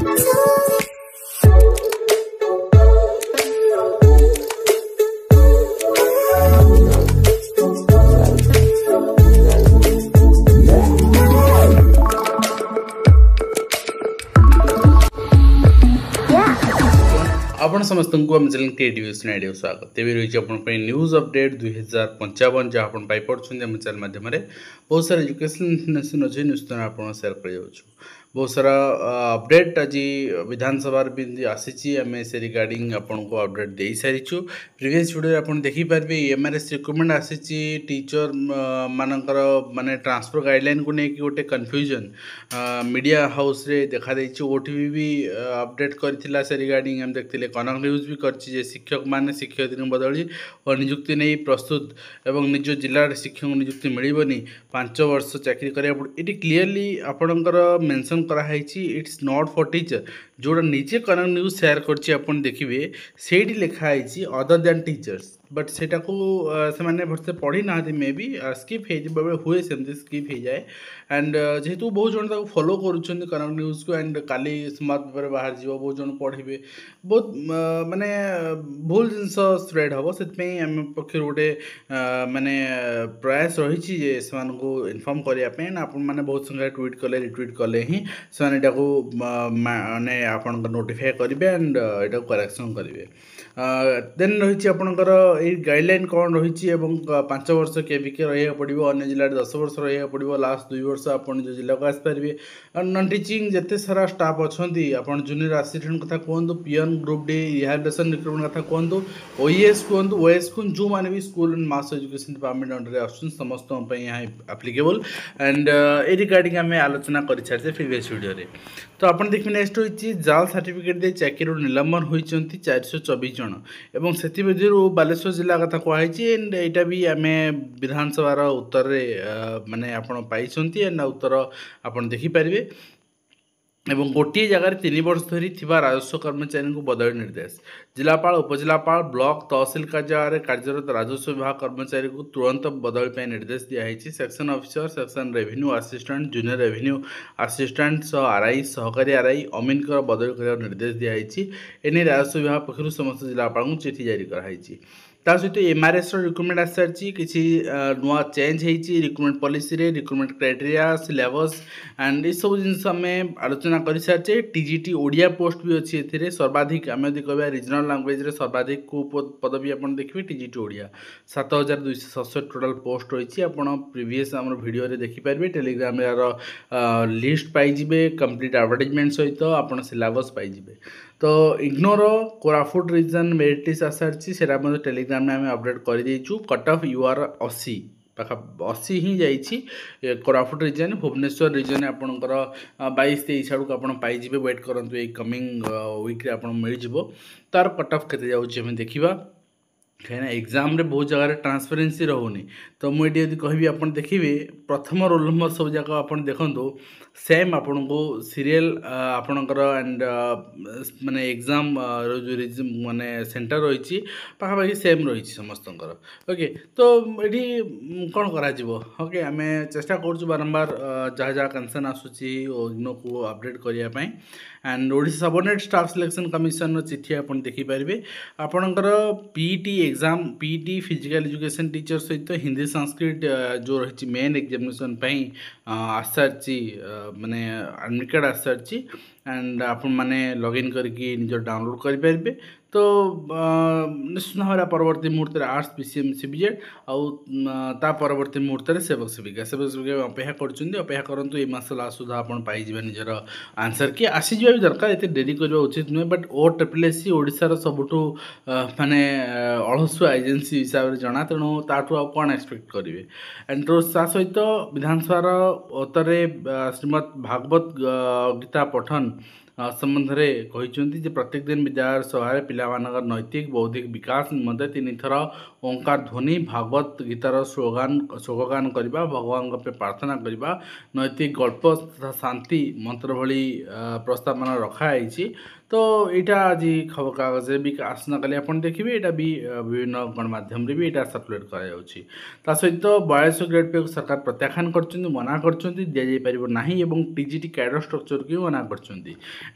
आपण समस्त को आम चैनल क्रिएटिव आइडिया स्वागत तेज रही है न्यूज अपडेट 2055 जहाँ आप पाइपम चैनल मध्यम बहुत सारा एजुकेशनल इनफर्मेशन अच्छे न्यूज आप सेयार कर बहुत सारा अपडेट आज विधानसभा भी आसी आम से रिगार्डिंग आपन को अपडेट दे सारीचु प्रीवियस वीडियो आप देखिपारे एमआरएस रिक्रुटमेंट आसी टीचर मानकर माने ट्रांसफर गाइडलाइन को लेकिन गोटे कन्फ्यूजन मीडिया हाउस रे देखा देछि ओटीवी भी अपडेट करथिला से रिगार्डिंग हम देखथिले कनक न्यूज भी करछि शिक्षक माने शिक्षयित्री बदली और नियुक्ति नहीं प्रस्तुत एवं निज जिला शिक्षक नियुक्ति मिलबनी 5 वर्ष चाकरी करिया इटी क्लियरली आपनकर मेंशन कराई इट्स नॉट फॉर टीचर जोड़ा निजे कनक न्यूज शेयर कर देखिए से लिखाई अदर दैन टीचर्स बट सेटा को से माने भरसे पढ़ी ना मे भी स्किप हो हुए सेमती स्किप हो जाए एंड जेहेतु बहुत जन फॉलो करुँच कनक न्यूज को एंड काली समाज पेपर बाहर जीव बहुत जन पढ़े बहुत माने भूल जिनस स्प्रेड हम से आम पक्ष गोटे माने प्रयास रही इनफॉर्म करने आप बहुत संख्या ट्वीट कले रिट्वीट कले ही से माने आपन नोटिफाई करेंगे एंड यहाँ करेक्शन करेंगे देन रही आपणकर ये गाइडलाइन कौन रही 5 वर्ष केविके रहा पड़ो अन्य जिले 10 वर्ष रहा पड़ो लास्ट 2 वर्ष आप जिला को आसपारे नन टीचिंग जिते सारा स्टाफ अच्छा आप जूनियर असिस्टेंट कथा कहतु PN group D rehabilitation recruitment कथा कहतु ओएस कहतु ओएस को जो मैंने भी school and mass education department under आस समस्त यहाँ एप्लिकेबल एंड ए रिगार्डिंग आम आलोचना कर सारी प्रीवियस वीडियो रे तो आप देखिए नेक्स्ट होती जाल सर्टिफिकेट दे चाकरी निलंबन होती 424 जन एवं से बालेश्वर जिला कथा कहुई एंड यहाँ भी आम विधानसभार उत्तर माने आप एंड उत्तर आप देखिपारे एवं गोटे जगार 3 वर्ष धरी राजस्व कर्मचारी को बदली निर्देश जिलापाल उपजिलापाल ब्लॉक तहसिल कार्यालय कार्यरत राजस्व विभाग कर्मचारी को तुरंत बदली निर्देश दिखाई section officer section revenue assistant junior revenue assistant सह आरआई सहकारी आरआई अमीन बदली कर निर्देश दिखाई एने राजस्व विभाग पक्षर समस्त जिलापाल को चिठी जारी कराई ता सहित एमआरएस रिक्रुटमेंट आसी सारी किसी नुआ चेंज होती रिक्रुटमेंट पॉलिसी रे रिक्रुटमेंट क्राइटेरिया सिलेबस एंड ये सब जिन आम आलोचना कर सारी टीजीटी ओडिया पोस्ट भी अच्छी ए सर्वाधिक आम यदि कह रिजनल लैंग्वेज सर्वाधिक को पदवी आप देखिए टीजीटी ओडिया 7267 टोटाल पोस्ट रही आप प्रीवियस आम वीडियो रे देखिपारे टेलीग्राम यार लिस्ट पाइबे कंप्लीट एडवर्टाइजमेंट सहित आप सिलेबस पाइबे तो ignore Koraput region merit list आसारी से टेलीग्राम में आम अपडेट कर देचु कट ऑफ यूआर 80 पाखा 80 ही जाइए कोरापुट रीजन भुवनेश्वर रीजन आपणकर 22-23 आड़ को पाइबे वेट करूँ ये कमिंग वीक आप मिल तार कट ऑफ के जाऊँ देखा कहीं एग्जाम रे बहुत जगह ट्रांसपेरेन्सी रोनी तो मुझे यदि कहि आप देखिए प्रथम रोल नंबर सब जगह आप देखो सेम आपन को सीरियल आपणकर एंड माने एग्जाम जो माने सेंटर रही पाखापाखि सेम रही समस्त ओके तो ये कौन करा ओके आम चेष्टा कर बारंबार जहाँ जहाँ कैंसन आसूसी इग्नो को अपडेट करने and Odisha subordinate staff selection commission चिठी आप देखिपारे आपणकर PET exam PET physical education teacher सहित हिंदी संस्कृत जो रही मेन एग्जामिनेशन आसारी माने एडमिट कार्ड आसारी एंड आप मैंने लॉगिन करके निज डाउनलोड करेंगे तो निश्चित भाव परवर्ती मुहूर्त आर्ट्स पीसीएम सीबीजेड आ परवर्ती मुहूर्त सेवक सेविका अपेक्षा करेक्षा करूँ ये मास लास्ट सुधा आप निजर आंसर कि आसीजा भी दरकार ये डेरी करवा उचित नुहे बट OSSC ओडिशार सबुठू माने अलसुआ एजेंसी हिसाब से जना तेणु ताठू आप कौन एक्सपेक्ट करेंगे एंड तो सहित विधानसभार उत्तर श्रीमद भागवत गीता पठन संबंध में कहते प्रत्येक दिन विद्यालय सभार पिला नैतिक बौद्धिक विकास निमंते 3 थर ओंकार ध्वनि भागवत गीतार स्लोगान करने भगवान प्रार्थना करने नैतिक गल्प तथा शांति मंत्र भली प्रस्तावना रखाई तो यहाँ आज खबर कागज भी आसना काली आप देखिए यहाँ भी विभिन्न गणमाध्यम भी यहाँ सर्कुलेट कर सहित 42 ग्रेड पे सरकार प्रत्याख्यान कर मना कर दि जापर ना टीजीटी कैडर स्ट्रक्चर को मना कर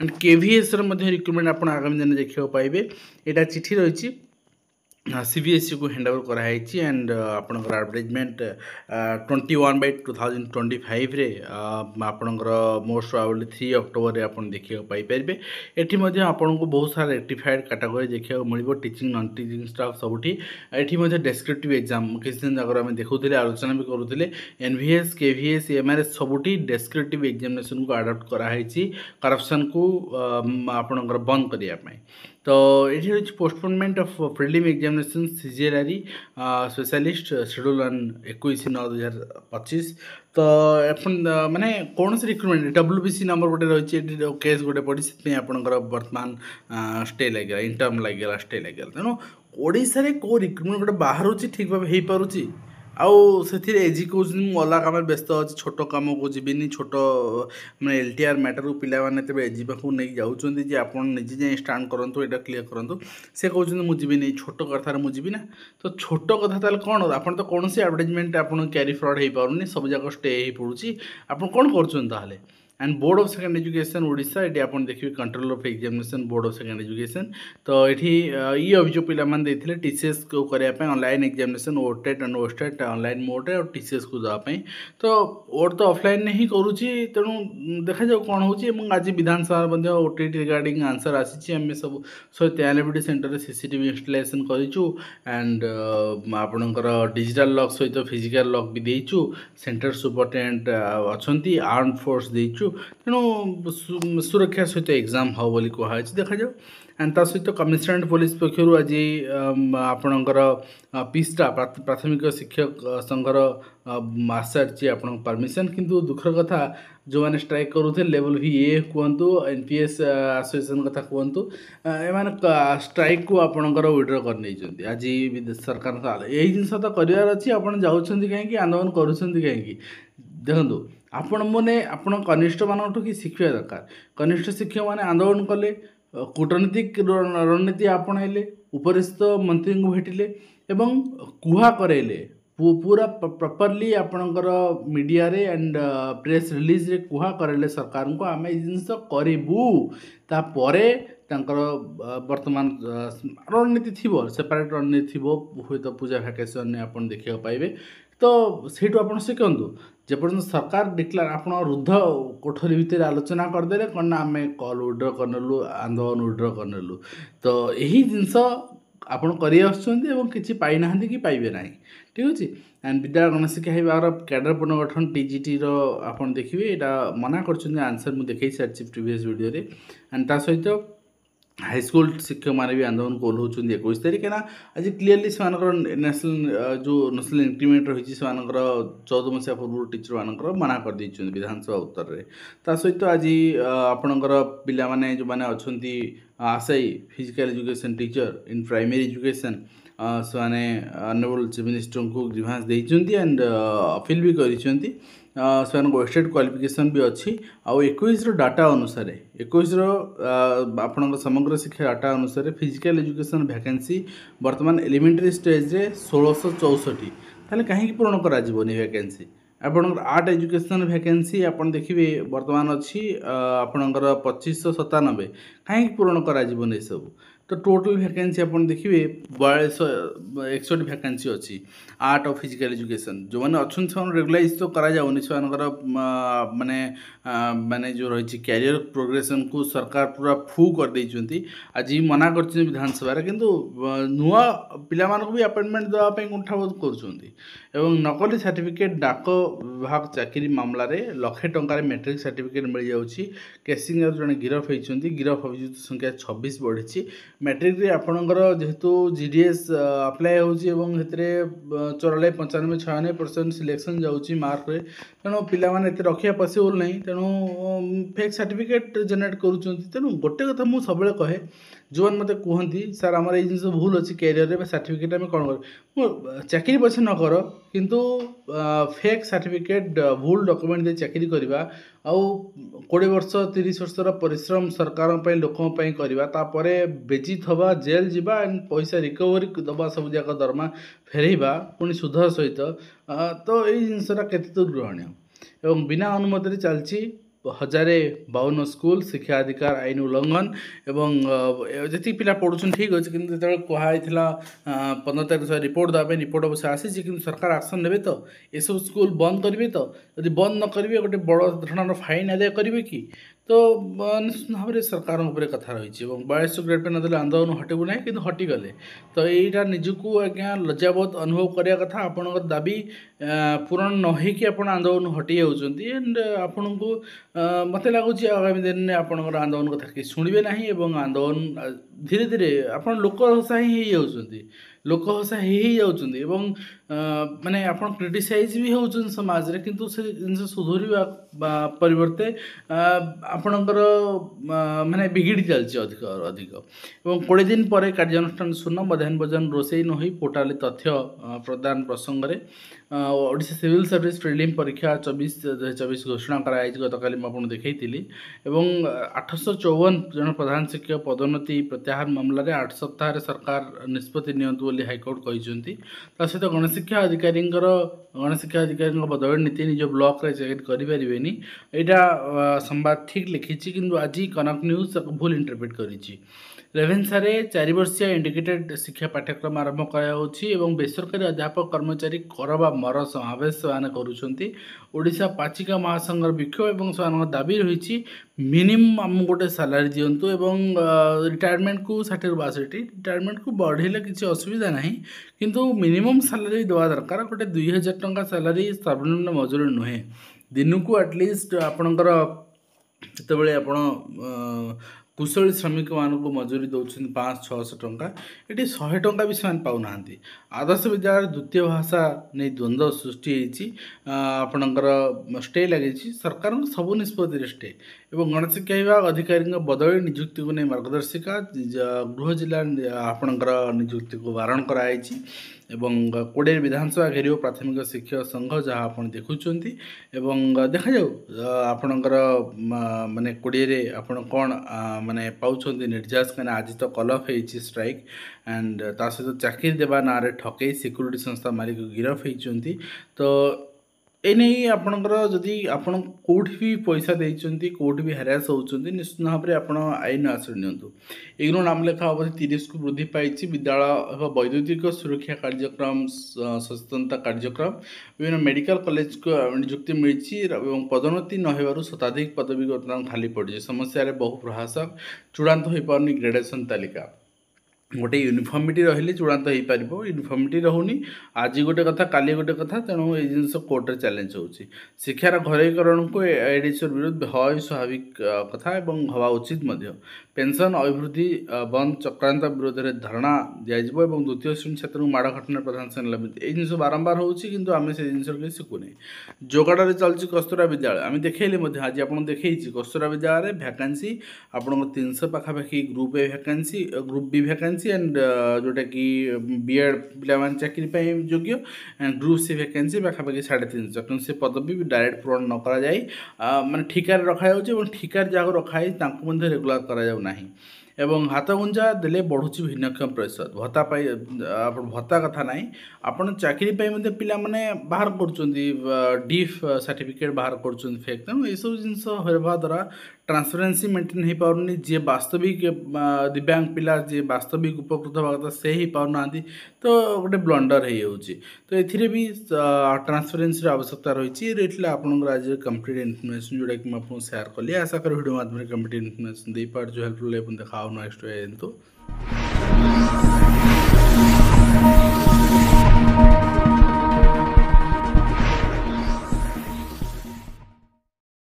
एंड केवीएस रिक्रुटमेंट आप आगामी दिन देखा पाइबे। यहाँ चिठी रही सीबीएसई को हैंड ओवर कराई एंड आपणकर एडवर्टाइजमेंट 21/2025 रे आपणकर मोस्ट प्रोबेबली 3 अक्टोबर रे आपन देखियो पाई परबे। एठी मध्ये आपन को बहुत सारा रेक्टिफाइड कैटेगरी देखियो मिलबो टीचिंग नॉन टीचिंग स्टाफ सबुठी। एठी मध्ये डेस्क्रिप्टिव एग्जाम किछ दिन अगर हम देखुथिले आलोचना भी करूथिले एनवीएस केवीएस एमआरएस सबुठी डेस्क्रिप्टिव एग्जामिनेशन को अडॉप्ट करा हैछि करप्शन को आपणकर बंद करिया पई। तो ये हूँ postponement of prelim examination CGLRE specialist schedule 21/9/2025। तो माने कौन से रिक्रुटमेंट डब्ल्यूबीसी नंबर गोटे रही केस गोटे पड़ी से आपंकर बर्तमान स्टे लगे इंटर्म लगे स्टे लगे तेणु ओडिशा रे को रिक्रुटमेंट गोटे बाहर ठीक भाव हो पारुची आउ से एजी कौन मुझे अलग कम व्यस्त अच्छी छोट कम को जीविनी छोट मैंने एलटीआर मैटर को पिलाने तेज एजी पाक नहीं जाऊँच आप निजे जाए स्टाण करूँ यहाँ क्लीयर करूँ से कहते मुझे छोट कथार मुझे ना तो छोट कथा ताल कौन आप तो कौन सी एडवर्टाइजमेंट आप कैरी फ्रॉड हो पारे सब जाक स्टे हो पड़ुची आप कौन कर and board of second education Odisha ये आप देखिए control of examination board of second education. तो ये अभियोग पे टीसीएस को करने online examination OTET and OSTET online mode और टीसीएस को देवाई। तो ओट तो ऑफलाइन नहीं करुँची तेणु देखा जाऊ कौन हो। आज विधानसभा ओटीटी रिगार्डिंग आंसर आसी आम सब 193 सेंटर सीसीटीवी इंस्टॉलेशन करूँ एंड आपणकर डिजिटल लॉक सहित फिजिकल लॉक भी देचु सेंटर सुपरिटेडेंट अच्छा आर्म फोर्स देचु तेणु सुरक्षा सहित एग्जाम हम बोली कहुई देखा जाऊ। एंड ता सहित कमिशनरेट पुलिस पक्षर आज आपणकर पिस्टा प्राथमिक शिक्षक संघर आसारी आप परमिशन किंतु दुखर कथा जो मैंने स्ट्राइक करूथे लेवल भी ए कहतु एनपीएस एसोसिएशन कथा कहतु एम स्ट्राइक को आपणकर विड्र कर आज सरकार यही जिनस तो करार अच्छी आप कहीं आंदोलन करें देखो आपण मैंने आप कनिष्ठ मानू कि शिखा दरकार कनिष्ठ शिक्षक मैंने आंदोलन कले कूटनीतिक रणनीति आपणाइले उपरिस्थ मंत्री को भेटिले एवं कुहा करैले पूरा प्रॉपरली आपणकर मीडिया रे एंड प्रेस रिलीज रे कुहा करैले सरकार को आम जिनस करूँ तापरे वर्तमान रणनीति थी सेपरेट रणनीति थी हुए तो पूजा भैकेसन आप देखा पाइबे। तो से आप शिखु जेपर्यंत सरकार डिक्लेयर आप रुद्ध कोठरी भितर आलोचना करदे कौन आम कल विड्र करनेलु आंदोलन विड्र करनेलु तो यही जिनस आपड़ कि पाईना कि पाइबे ना ठीक अच्छे। एंड विद्यालय गणशिक्षा विभाग कैडर पुनर्गठन टीजीटी आप देखिए यहाँ मना कर आंसर मुझे देखी सारी प्रीवियस वीडियो रे। एंड ता सहित हाईस्कूल शिक्षक मैंने भी आंदोलन को ओह्लाऊँ 21 तारीख ना आज क्लीयरली से नेशनल जो नेशनल इंक्रीमेंट रही से 14 मसीहा पूर्व टीचर मानकर मना कर दी विधानसभा उत्तर में। ता सहित आज आपणकर पिला माने जो मैंने अच्छा आशाई physical education teacher in primary education से ऑनरेबल चीफ मिनिस्टर को ग्रीवांस देइछन्ती एंड अपील भी करिसेंती से वेबसाइट क्वालिफिकेशन भी अच्छी आउ 21 डाटा अनुसार 21 आपण समग्र शिक्षा डाटा अनुसार फिजिकल एजुकेशन वैकेंसी वर्तमान एलिमेंटरी स्टेज रे 1664 ताले कहीं पूर्ण करा जीवनी वैकेंसी आपणकर आर्ट एजुकेशन वैकेंसी आप देखिए वर्तमान अच्छी आपणकर 2597 कहीं पूर्ण करा जीवनी सब। तो टोटल वैकेंसी आप देखिए 4261 वैकेंसी अच्छी आर्ट और फिजिकल एजुकेशन जो मैंने अच्छा से रेगुलाइज तो करा जाउनी से माने माने जो रही कैरियर प्रोग्रेसन को सरकार पूरा फू कर देइचंती आज मना कर विधानसभा किंतु नुआ पिला मानक भी अपॉइंटमेंट देवाई कुंठाबोध कर नकली सर्टिफिकेट डाक विभाग चाकरी मामला रे लक्षे टंकार मैट्रिक सर्टिफिकेट मिल जाउची केसिंग जड़े गिरफ होती गिरफ अभियुक्त संख्या 26 बढ़ी मैट्रिक रे आपणकर जेहेतु जीडीएस अप्लाई होची 94-95-96% सिलेक्शन जाउची मार्क रे तेणु पिला माने एते रखिया पॉसिबल नहीं तेणु फेक सर्टिफिकेट जनरेट करूचंती। तेणु गोटे कथा मु सबले कहे जो मत कहती सर आम ये जिन भूल अच्छी कैरियर में सर्टिफिकेट आम कौन कर चाकरी पछे न कर किंतु फेक सर्टिफिकेट भूल डॉक्यूमेंट दे चाकरी करवा आउ 20 वर्ष 30 वर्षर परिश्रम सरकार लोकों करवा तापर बेजित हवा जेल जीवा एंड पैसा रिकवरी दबा सब जाक दरमा फेरवा पुणी सुध सहित तो यही जिनसा केते दूर ग्रहणीय एवं बिना अनुमति चलती 1052 स्कूल शिक्षा अधिकार आईन उल्लंघन एवं जी पिला पढ़ुन ठीक अच्छे कि जो कहुई 15 तारीख रिपोर्ट देवाई रिपोर्ट अवश्य आसी कि सरकार एक्शन ने तो ये सब स्कूल बंद करेंगे तो यदि बंद न करेंगे गोटे बड़ धरण फाइन आदाय करेंगे कि तो निश्चित भाव में सरकार कथा रही 42 ग्रेड पे नदेले आंदोलन हटबू ना कि हटिगले तो यहाँ निजक आज्ञा लज्जाबोध अनुभव करने कथा आपण दाबी पूरण न होकि आप आंदोलन हटि जाऊँच एंड आपण को मत लगुच आगामी दिन में आपंकर आंदोलन कथा कि शुणे ना आंदोलन धीरे धीरे आप लोक हसा ही लोक हसा ही माने आप क्रिटिसाइज भी होउछन समाज रे किंतु से जिनसे सुधरिबा परिवर्ते आपणकर माने बिगिड़ी चलछि अधिक अधिक एवं 20 दिन पर कार्यानुष्ठान शून्य मध्याह्न भोजन रोषेई न होई पोर्टाल तथ्य प्रदान प्रसंग रे ओडिशा सिविल सर्विस प्रिलिम परीक्षा 24 घोषणा कराई गतकाली मुझे देखी एवं 854 जन प्रधान शिक्षक पदोन्नति प्रत्याहार मामलें 8 सप्ताह सरकार निष्पत्ति नियंतु बोली हाइकोर्ट कहते सहित गणशिक्षा अधिकारी बदल नीति निज ब्लॉक रे चेक करें यहाँ संवाद ठीक लिखी कि आज कनक न्यूज भूल इंटरप्रेट करी रेभेन्सा रे 4 वर्षीय इंडिकेटेड शिक्षा पाठ्यक्रम आरंभ कर बेसरकारी अध्यापक कर्मचारी कर बा मर समावेश से करुँचा पाचिका महासंघर विक्षोभ और दाबी रही मिनिमम आम गोटे सालारी दिंतु रिटायरमेंट को 60 ରୁ 62 रिटायरमेंट को बढ़ेले किसी असुविधा ना किंतु मिनिमम सालारी देवा दरकार गोटे 2000 टंका सालारी सर्वनिम्न मजूरी नुहे दिन को एटलिस्ट आपणकर जितेबाला आप कुशली श्रमिक मानक मजूरी दौरान 500-600 टंका ये 100 टंका भी से पाऊना आदर्श विद्यालय द्वितीय भाषा नहीं द्वंद्व सृष्टि आपणकर स्टे लगे सरकार सब निष्पत्ति स्टे एवं गणशिक्षा विभाग अधिकारी बदली नियुक्ति को नहीं मार्गदर्शिका गृह जिला आपणकर नियुक्ति को बारण कराई एवं 20 विधानसभा घेर प्राथमिक शिक्षक संघ जहाँ आप देखुं देखा जाऊ आपणकर माने 20 आपण कौन माने पाँच निर्यास कहीं आज तो कलफ हो स्ट्राइक एंड ता सहित चाकरी देवा ना ठकई सिक्यूरीटी संस्था मालिक गिरफ होती तो एने आपणकर जदि आपण कोठी भी पैसा देइचंती कोठी भी हरास होउचंती निश्चित भाव में आपण आईन आश्रय नियंतु एग्रो नाम लेखा अवधि 30 को वृद्धि पाई विद्यालय वैद्युतिक सुरक्षा कार्यक्रम सचेतनता कार्यक्रम विभिन्न मेडिकल कॉलेज को नियुक्ति मिली पदोन्नति न होबारु शताधिक पदवी वर्तमान खाली पड़ी समस्या बहु प्रहासक चूड़ांत हो पारनी ग्रेडेशन तालिका गोटे यूनिफॉर्मिटी रही चूड़ांत हो पार यूनिफॉर्मिटी रहूनी आज गोटे कथा काली गोटे कथा तेणु ये जिनस कोर्ट में चैलेंज होची शिक्षार घरोईकरण को एडीसी विरुद्ध हवा स्वाभाविक कथा और हवा उचित पेंशन अभिवृद्धि बंद चक्रांत विरोध में धारणा दिज्व द्वितीय श्रेणी छात्र माड़ घटना प्रधान से लंबित ये जिन बारंबार होमें से जिन शिखुने जोगाड़े चलती कस्तूरा विद्यालय आम देखले आज आप देखी कस्तूरा विद्यालय भैकेंसी आप 300 पाखापाखि group A vacancy group B vacancy and जोटा कि बीएड पिला चाकरी योग्य एंड ग्रुप सी भैकेंसी पाखापाखि 350 क्योंकि से पदवी भी डायरेक्ट पूरण न करा माने ठिकार रखा ठिकार जहाँ रखाई रेगुलर करा नहीं एवं हाथ गुंजा देले बढ़ुची भिन्नक्षम प्रतिशत भत्ता भत्ता कथा ना आपन चाकरी पिला माने बाहर कर डीफ सर्टिफिकेट बाहर कर फेक तेणु ये सब जिन होगा द्वारा ट्रांसपेरेन्सी मेंटेन हो पारनी जी वास्तविक दिव्यांग पिला जी वास्तविक उपकृत होगा कथा से ही पारना तो गोटे ब्लंडर हो तो ये भी ट्रांसपेरेन्सी आवश्यकता रही आपंकर आज कंप्लीट इनफर्मेशन जोटा कि मुझे सेयार कली आशा कर वीडियो माध्यम कंप्लीट इनफर्मेशन दे पार्छ हेल्पफुल देखा नेक्स्ट